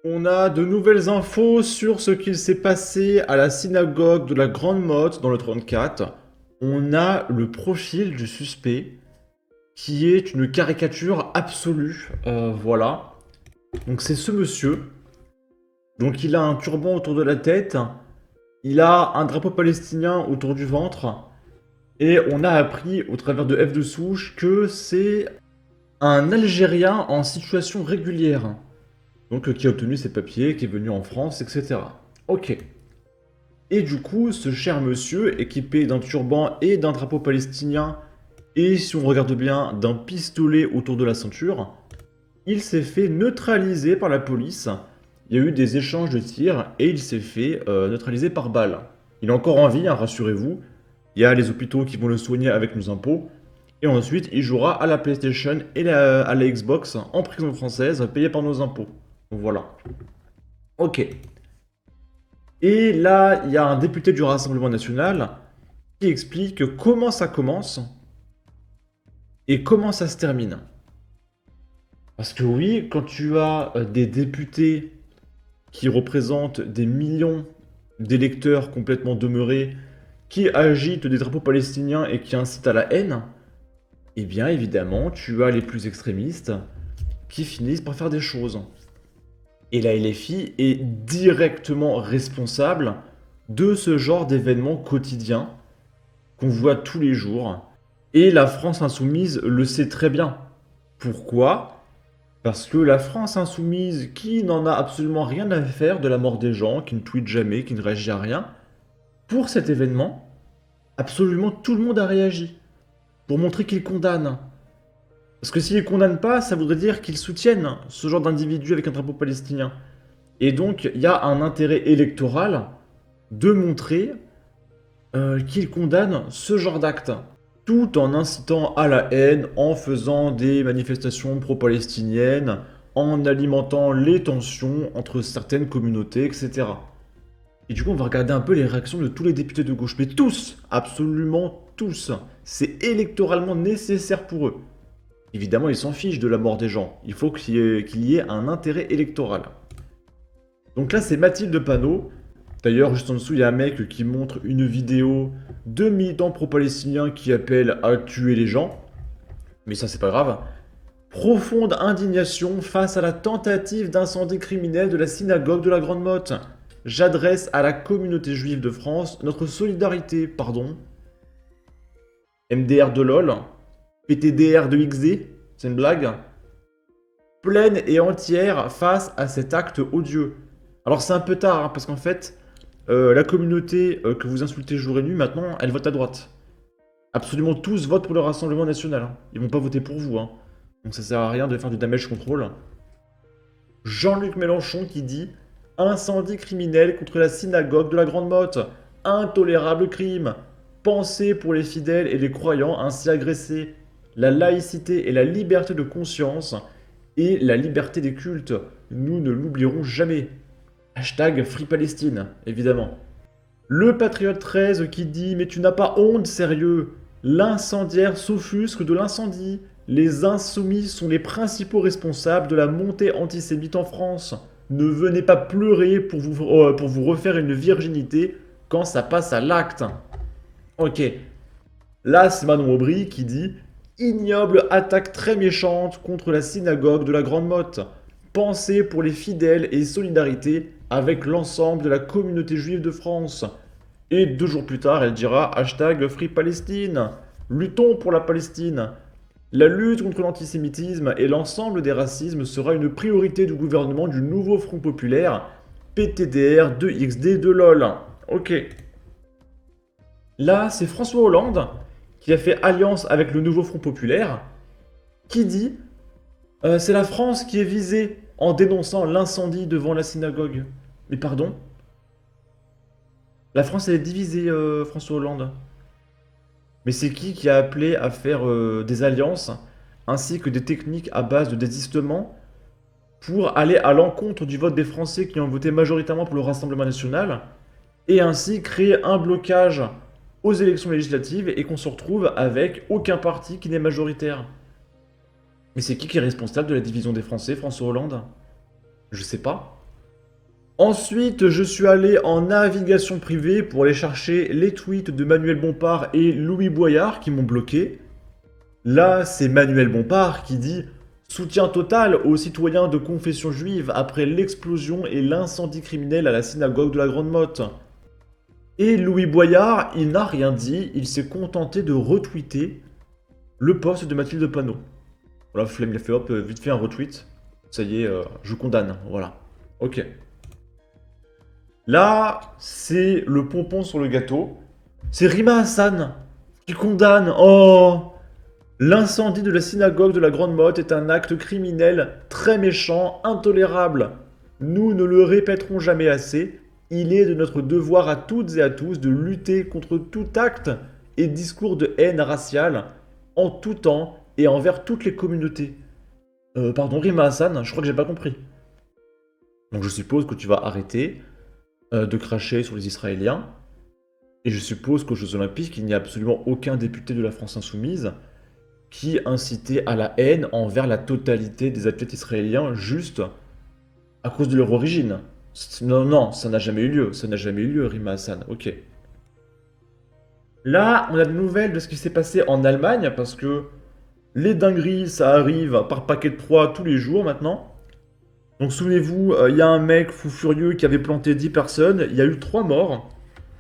On a de nouvelles infos sur ce qu'il s'est passé à la synagogue de la Grande Motte dans le 34. On a le profil du suspect qui est une caricature absolue. Voilà. Donc c'est ce monsieur. Donc il a un turban autour de la tête. Il a un drapeau palestinien autour du ventre. Et on a appris au travers de F de souche que c'est un Algérien en situation régulière. Donc qui a obtenu ses papiers, qui est venu en France, etc. Ok. Et du coup, ce cher monsieur, équipé d'un turban et d'un drapeau palestinien, et si on regarde bien, d'un pistolet autour de la ceinture, il s'est fait neutraliser par la police. Il y a eu des échanges de tirs et il s'est fait neutraliser par balle. Il est encore en vie, hein, rassurez-vous. Il y a les hôpitaux qui vont le soigner avec nos impôts. Et ensuite, il jouera à la PlayStation et à la Xbox en prison française, payée par nos impôts. Voilà. Ok. Et là, il y a un député du Rassemblement national qui explique comment ça commence et comment ça se termine. Parce que oui, quand tu as des députés qui représentent des millions d'électeurs complètement demeurés, qui agitent des drapeaux palestiniens et qui incitent à la haine, eh bien évidemment, tu as les plus extrémistes qui finissent par faire des choses. Et la LFI est directement responsable de ce genre d'événements quotidiens qu'on voit tous les jours. Et la France insoumise le sait très bien. Pourquoi? Parce que la France insoumise, qui n'en a absolument rien à faire de la mort des gens, qui ne tweet jamais, qui ne réagit à rien, pour cet événement, absolument tout le monde a réagi. Pour montrer qu'il condamne. Parce que s'ils ne condamnent pas, ça voudrait dire qu'ils soutiennent ce genre d'individu avec un drapeau palestinien. Et donc, il y a un intérêt électoral de montrer qu'ils condamnent ce genre d'acte, tout en incitant à la haine, en faisant des manifestations pro-palestiniennes, en alimentant les tensions entre certaines communautés, etc. Et du coup, on va regarder un peu les réactions de tous les députés de gauche, mais tous, absolument tous. C'est électoralement nécessaire pour eux. Évidemment, ils s'en fichent de la mort des gens. Il faut qu'il y ait un intérêt électoral. Donc là, c'est Mathilde Panot. D'ailleurs, juste en dessous, il y a un mec qui montre une vidéo de militants pro-palestiniens qui appellent à tuer les gens. Mais ça, c'est pas grave. Profonde indignation face à la tentative d'incendie criminel de la synagogue de la Grande Motte. J'adresse à la communauté juive de France notre solidarité, pardon. MDR de LOL. PTDR de XD. C'est une blague. Pleine et entière face à cet acte odieux. Alors c'est un peu tard, hein, parce qu'en fait, la communauté que vous insultez jour et nuit, maintenant, elle vote à droite. Absolument tous votent pour le Rassemblement National. Hein. Ils vont pas voter pour vous. Hein. Donc ça sert à rien de faire du damage control. Jean-Luc Mélenchon qui dit « Incendie criminel contre la synagogue de la Grande Motte. Intolérable crime. Pensée pour les fidèles et les croyants ainsi agressés. La laïcité et la liberté de conscience et la liberté des cultes. Nous ne l'oublierons jamais. » Hashtag Free Palestine, évidemment. Le Patriote 13 qui dit « Mais tu n'as pas honte, sérieux. L'incendiaire s'offusque de l'incendie. Les insoumis sont les principaux responsables de la montée antisémite en France. Ne venez pas pleurer pour vous refaire une virginité quand ça passe à l'acte. » Ok. Là, c'est Manon Aubry qui dit « Ignoble attaque très méchante contre la synagogue de la Grande Motte. Pensée pour les fidèles et solidarité avec l'ensemble de la communauté juive de France. » Et 2 jours plus tard, elle dira hashtag Free Palestine. Luttons pour la Palestine. La lutte contre l'antisémitisme et l'ensemble des racismes sera une priorité du gouvernement du nouveau Front Populaire, PTDR, 2XD, de LOL. Ok. Là, c'est François Hollande qui a fait alliance avec le nouveau Front Populaire, qui dit c'est la France qui est visée en dénonçant l'incendie devant la synagogue. Mais pardon? La France, elle est divisée, François Hollande. Mais c'est qui a appelé à faire des alliances ainsi que des techniques à base de désistement pour aller à l'encontre du vote des Français qui ont voté majoritairement pour le Rassemblement national et ainsi créer un blocage aux élections législatives et qu'on se retrouve avec aucun parti qui n'est majoritaire? Mais c'est qui est responsable de la division des Français, François Hollande? Je sais pas. Ensuite, je suis allé en navigation privée pour aller chercher les tweets de Manuel Bompard et Louis Boyard qui m'ont bloqué. Là, c'est Manuel Bompard qui dit soutien total aux citoyens de confession juive après l'explosion et l'incendie criminel à la synagogue de la Grande Motte. Et Louis Boyard, il n'a rien dit, il s'est contenté de retweeter le post de Mathilde Panot. Voilà, Flemme, il a fait hop, vite fait un retweet. Ça y est, je condamne, voilà. Ok. Là, c'est le pompon sur le gâteau. C'est Rima Hassan qui condamne. Oh! L'incendie de la synagogue de la Grande Motte est un acte criminel très méchant, intolérable. Nous ne le répéterons jamais assez. Il est de notre devoir à toutes et à tous de lutter contre tout acte et discours de haine raciale en tout temps et envers toutes les communautés. Pardon, Rima Hassan, je crois que j'ai pas compris. Donc je suppose que tu vas arrêter de cracher sur les Israéliens. Et je suppose qu'aux Jeux Olympiques, il n'y a absolument aucun député de la France Insoumise qui incitait à la haine envers la totalité des athlètes israéliens juste à cause de leur origine. Non, non, ça n'a jamais eu lieu. Ça n'a jamais eu lieu, Rima Hassan. Ok. Là, on a des nouvelles de ce qui s'est passé en Allemagne, parce que les dingueries, ça arrive par paquet de 3 tous les jours maintenant. Donc souvenez-vous, il y a un mec fou furieux qui avait planté 10 personnes, il y a eu 3 morts.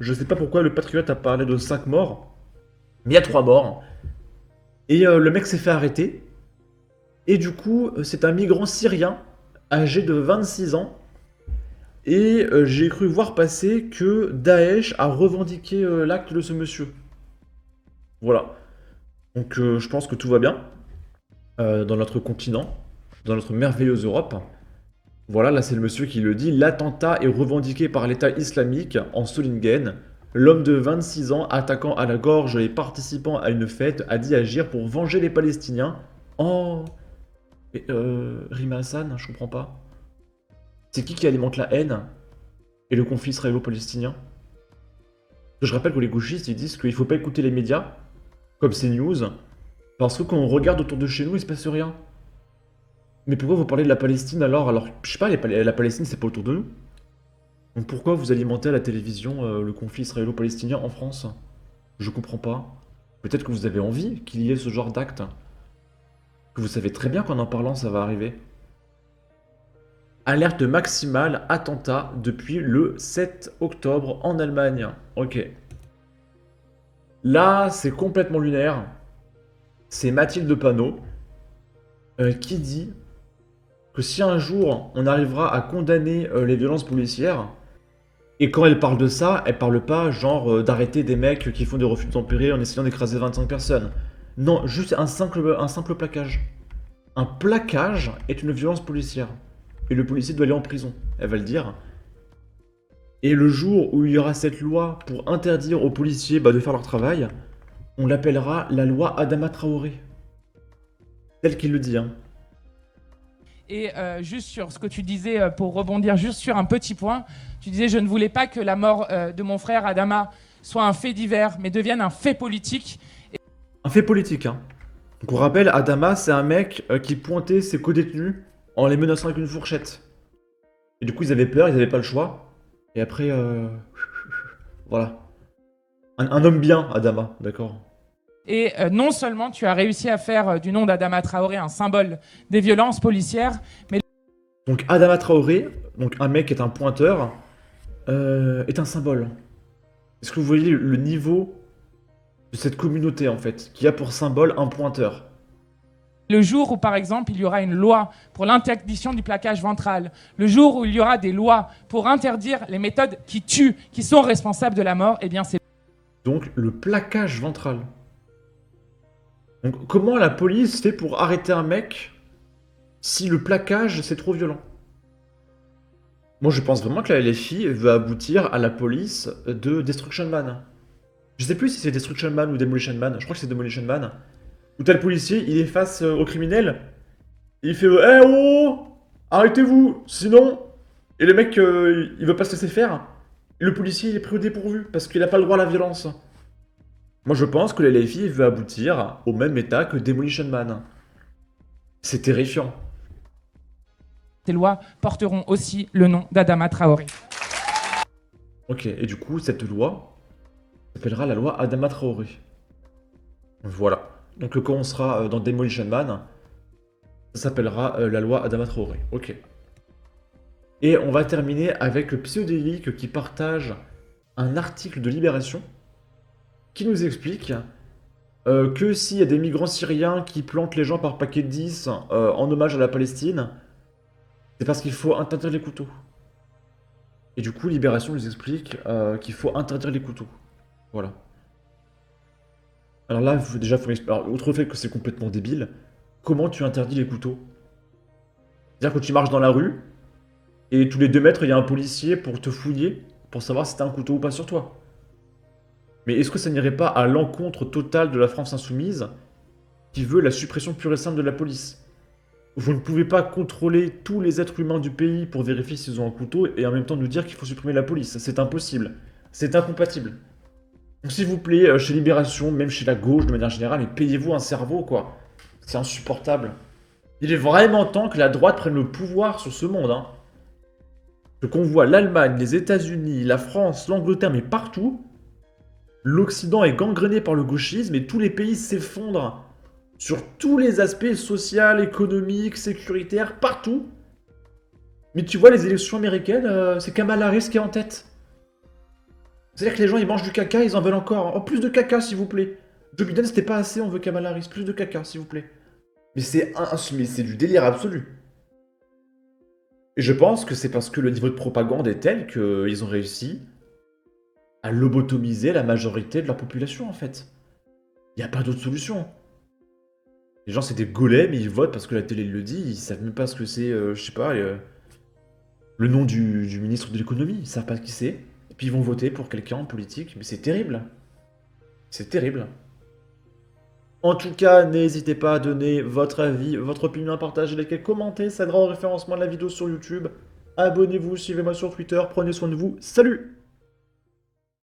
Je sais pas pourquoi le patriote a parlé de 5 morts, mais il y a 3 morts. Et le mec s'est fait arrêter. Et du coup, c'est un migrant syrien, âgé de 26 ans. Et j'ai cru voir passer que Daesh a revendiqué l'acte de ce monsieur. Voilà. Donc je pense que tout va bien dans notre continent, dans notre merveilleuse Europe. Voilà, là c'est le monsieur qui le dit. L'attentat est revendiqué par l'État islamique en Solingen. L'homme de 26 ans, attaquant à la gorge et participant à une fête, a dit agir pour venger les Palestiniens. Oh, et, Rima Hassan, je comprends pas. C'est qui alimente la haine et le conflit israélo-palestinien? Je rappelle que les gauchistes ils disent qu'il faut pas écouter les médias, comme CNews, parce que quand on regarde autour de chez nous, il se passe rien. Mais pourquoi vous parlez de la Palestine alors, je sais pas, la Palestine c'est pas autour de nous. Donc pourquoi vous alimentez à la télévision le conflit israélo-palestinien en France? Je comprends pas. Peut-être que vous avez envie qu'il y ait ce genre d'acte. Que vous savez très bien qu'en parlant ça va arriver. Alerte maximale attentat depuis le 7 octobre en Allemagne. Ok. Là, c'est complètement lunaire. C'est Mathilde Panot qui dit que si un jour on arrivera à condamner les violences policières, et quand elle parle de ça, elle parle pas genre d'arrêter des mecs qui font des refus d'obtempérer en essayant d'écraser 25 personnes. Non, juste un simple plaquage. Un plaquage est une violence policière. Et le policier doit aller en prison, elle va le dire. Et le jour où il y aura cette loi pour interdire aux policiers de faire leur travail, on l'appellera la loi Adama Traoré. Tel qu'il le dit, hein. Et juste sur ce que tu disais, pour rebondir juste sur un petit point, tu disais je ne voulais pas que la mort de mon frère Adama soit un fait divers, mais devienne un fait politique. Un fait politique, hein. Donc on rappelle, Adama, c'est un mec qui pointait ses co-détenus en les menaçant avec une fourchette. Et du coup, ils avaient peur, ils n'avaient pas le choix. Et après, voilà. Un homme bien, Adama, d'accord. Et non seulement tu as réussi à faire du nom d'Adama Traoré un symbole des violences policières, mais... Donc Adama Traoré, donc un mec qui est un pointeur, est un symbole. Est-ce que vous voyez le niveau de cette communauté, en fait, qui a pour symbole un pointeur? Le jour où, par exemple, il y aura une loi pour l'interdiction du plaquage ventral, le jour où il y aura des lois pour interdire les méthodes qui tuent, qui sont responsables de la mort, eh bien c'est... Donc le plaquage ventral. Donc comment la police fait pour arrêter un mec si le plaquage c'est trop violent? Moi je pense vraiment que la LFI veut aboutir à la police de Destruction Man. Je sais plus si c'est Destruction Man ou Demolition Man, je crois que c'est Demolition Man. Où t'as le policier, il est face au criminel, et il fait Eh oh, arrêtez-vous, sinon... Et le mec, il veut pas se laisser faire. Et le policier, il est pris au dépourvu, parce qu'il a pas le droit à la violence. Moi je pense que la LFI veut aboutir au même état que Demolition Man. C'est terrifiant. Ces lois porteront aussi le nom d'Adama Traoré. Ok, et du coup, cette loi s'appellera la loi Adama Traoré. Voilà. Donc quand on sera dans Demolition Man, ça s'appellera la loi Adama Traoré. Ok. Et on va terminer avec le pseudélique qui partage un article de Libération qui nous explique que s'il y a des migrants syriens qui plantent les gens par paquet de 10 en hommage à la Palestine, c'est parce qu'il faut interdire les couteaux. Et du coup, Libération nous explique qu'il faut interdire les couteaux. Voilà. Alors là, déjà, faut m'expliquer. Alors, outre le fait que c'est complètement débile, comment tu interdis les couteaux? C'est-à-dire que tu marches dans la rue, et tous les 2 mètres, il y a un policier pour te fouiller, pour savoir si t'as un couteau ou pas sur toi. Mais est-ce que ça n'irait pas à l'encontre totale de la France insoumise, qui veut la suppression pure et simple de la police? Vous ne pouvez pas contrôler tous les êtres humains du pays pour vérifier s'ils ont un couteau, et en même temps nous dire qu'il faut supprimer la police. C'est impossible. C'est incompatible. Donc s'il vous plaît, chez Libération, même chez la gauche de manière générale, mais payez-vous un cerveau, quoi. C'est insupportable. Il est vraiment temps que la droite prenne le pouvoir sur ce monde, hein. Qu'on voit l'Allemagne, les États-Unis, la France, l'Angleterre, mais partout, l'Occident est gangréné par le gauchisme et tous les pays s'effondrent sur tous les aspects social, économiques, sécuritaires, partout. Mais tu vois, les élections américaines, c'est Kamala Harris qui est en tête. C'est-à-dire que les gens, ils mangent du caca, ils en veulent encore. Oh, plus de caca, s'il vous plaît. Joe Biden, c'était pas assez, on veut Kamala Harris. Plus de caca, s'il vous plaît. Mais c'est du délire absolu. Et je pense que c'est parce que le niveau de propagande est tel qu'ils ont réussi à lobotomiser la majorité de leur population, en fait. Il n'y a pas d'autre solution. Les gens, c'est des golems, ils votent parce que la télé le dit, ils savent même pas ce que c'est, je sais pas, le nom du ministre de l'économie, ils savent pas qui c'est. Et puis ils vont voter pour quelqu'un en politique, mais c'est terrible. C'est terrible. En tout cas, n'hésitez pas à donner votre avis, votre opinion, à partager, liker, commenter, ça aidera au référencement de la vidéo sur YouTube. Abonnez-vous, suivez-moi sur Twitter, prenez soin de vous, salut!